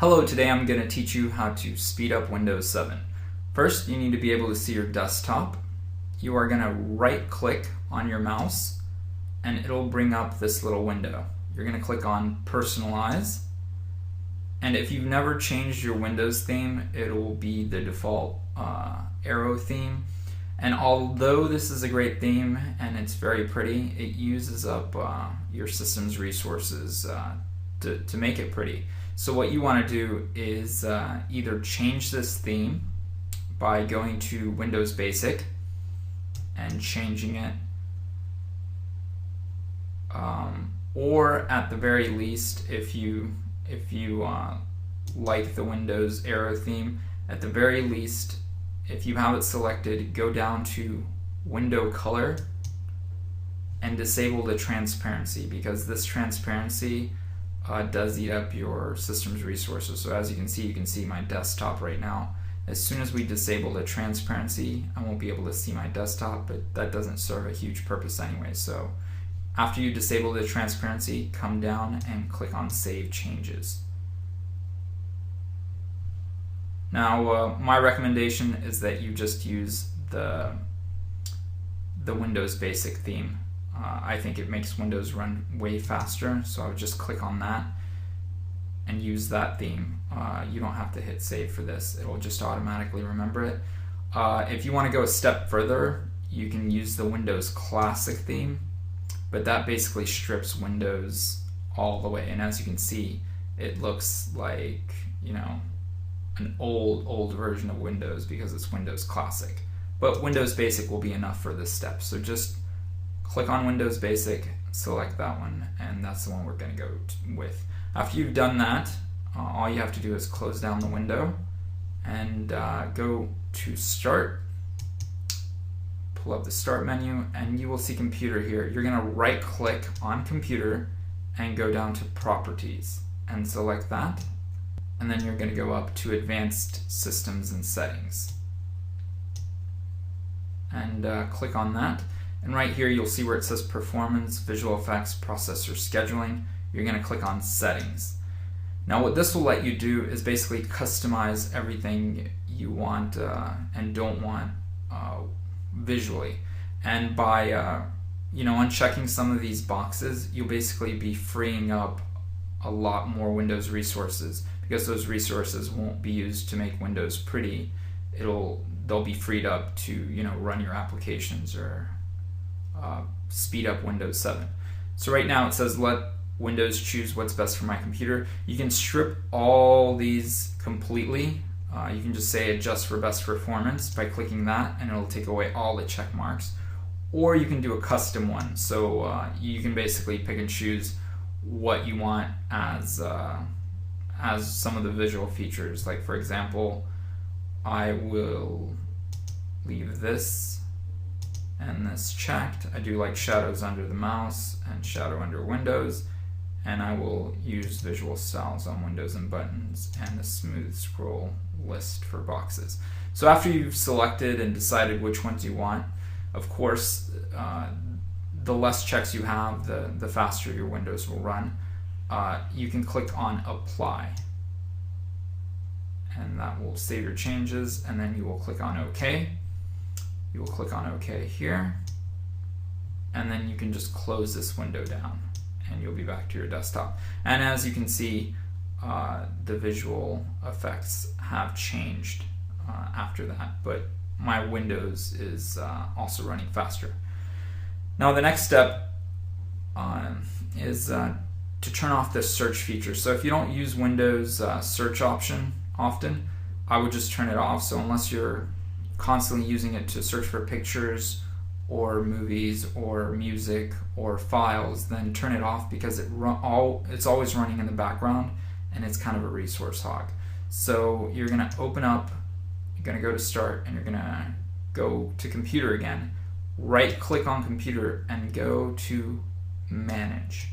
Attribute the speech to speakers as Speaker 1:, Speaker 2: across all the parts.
Speaker 1: Hello, today I'm going to teach you how to speed up Windows 7. First, you need to be able to see your desktop. You are going to right click on your mouse and it'll bring up this little window. You're going to click on Personalize, and if you've never changed your Windows theme, it'll be the default arrow theme. And although this is a great theme and it's very pretty, it uses up your system's resources to make it pretty. So what you want to do is either change this theme by going to Windows Basic and changing it, or at the very least, if you like the Windows arrow theme, at the very least, if you have it selected, go down to Window Color and disable the transparency, because this transparency does eat up your system's resources. So as you can see my desktop right now. As soon as we disable the transparency, I won't be able to see my desktop, but that doesn't serve a huge purpose anyway. So after you disable the transparency, come down and click on Save Changes. Now, my recommendation is that you just use the Windows Basic theme. I think it makes Windows run way faster, so I would just click on that and use that theme. You don't have to hit save for this, it'll just automatically remember it. If you want to go a step further, you can use the Windows Classic theme, but that basically strips Windows all the way, and as you can see, it looks like, an old version of Windows because it's Windows Classic. But Windows Basic will be enough for this step, so just click on Windows Basic, select that one, and that's the one we're going to go with. After you've done that, all you have to do is close down the window and go to Start, pull up the Start menu, and you will see Computer here. You're going to right click on Computer and go down to Properties and select that, and then you're going to go up to Advanced Systems and Settings and click on that. And right here you'll see where it says Performance, Visual Effects, Processor Scheduling. You're going to click on Settings. Now what this will let you do is basically customize everything you want and don't want visually. And by unchecking some of these boxes, you'll basically be freeing up a lot more Windows resources, because those resources won't be used to make Windows pretty. They'll be freed up to run your applications or speed up Windows 7. So right now it says let Windows choose what's best for my computer. You can strip all these completely. You can just say adjust for best performance by clicking that, and it'll take away all the check marks. Or you can do a custom one. So you can basically pick and choose what you want as some of the visual features. Like for example, I will leave this and this checked. I do like shadows under the mouse and shadow under Windows, and I will use visual styles on Windows and buttons and the smooth scroll list for boxes. So after you've selected and decided which ones you want, of course, the less checks you have, the faster your Windows will run. You can click on Apply, and that will save your changes, and then you will click on OK. You will click on OK here, and then you can just close this window down and you'll be back to your desktop. And as you can see, the visual effects have changed after that, but my Windows is also running faster. Now the next step is to turn off this search feature. So if you don't use Windows search option often, I would just turn it off. So unless you're constantly using it to search for pictures or movies or music or files, then turn it off, because it's always running in the background and it's kind of a resource hog. So you're going to open up, you're going to go to Start, and you're going to go to Computer again, right click on Computer and go to Manage.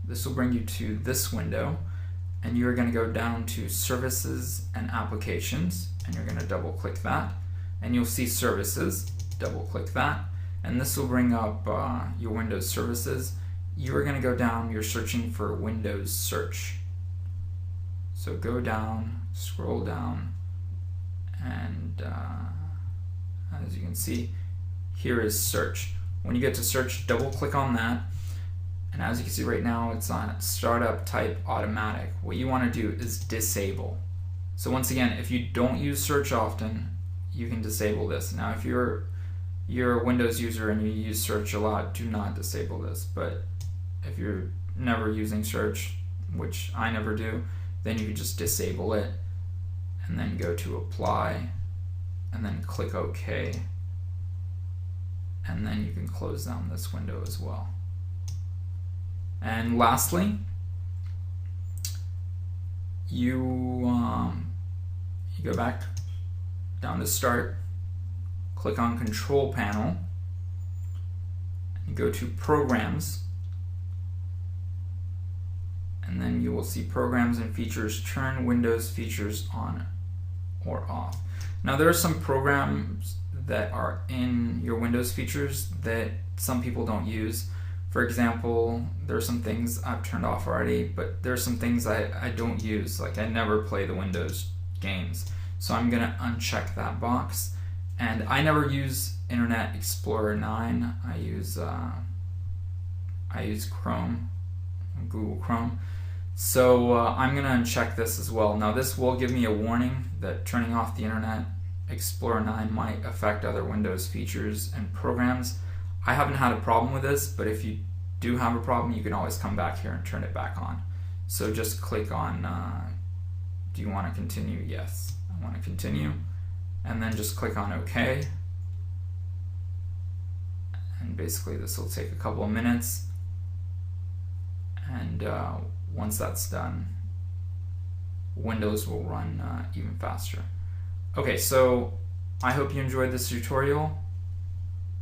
Speaker 1: This will bring you to this window, and you're going to go down to Services and Applications, and you're going to double click that, and you'll see Services. Double click that, and this will bring up your Windows services. you are going to go down, you're searching for Windows Search. So go down, scroll down, and as you can see, here is Search. When you get to Search, double click on that, and as you can see right now, it's on Startup Type Automatic. What you want to do is disable. So once again, if you don't use Search often, you can disable this. Now if you're a Windows user and you use Search a lot, do not disable this. But if you're never using Search, which I never do, then you can just disable it and then go to Apply and then click OK, and then you can close down this window as well. And lastly, you go back down to Start, click on Control Panel, and go to Programs, and then you will see Programs and Features. Turn Windows features on or off. Now there are some programs that are in your Windows features that some people don't use. For example, there are some things I've turned off already, but there are some things I don't use. Like I never play the Windows games. So I'm going to uncheck that box. And I never use Internet Explorer 9. I use Chrome, Google Chrome. So I'm going to uncheck this as well. Now this will give me a warning that turning off the Internet Explorer 9 might affect other Windows features and programs. I haven't had a problem with this, but if you do have a problem, you can always come back here and turn it back on. So just click on, do you want to continue? Yes, I want to continue. And then just click on OK. And basically this will take a couple of minutes. And once that's done, Windows will run even faster. Okay, so I hope you enjoyed this tutorial.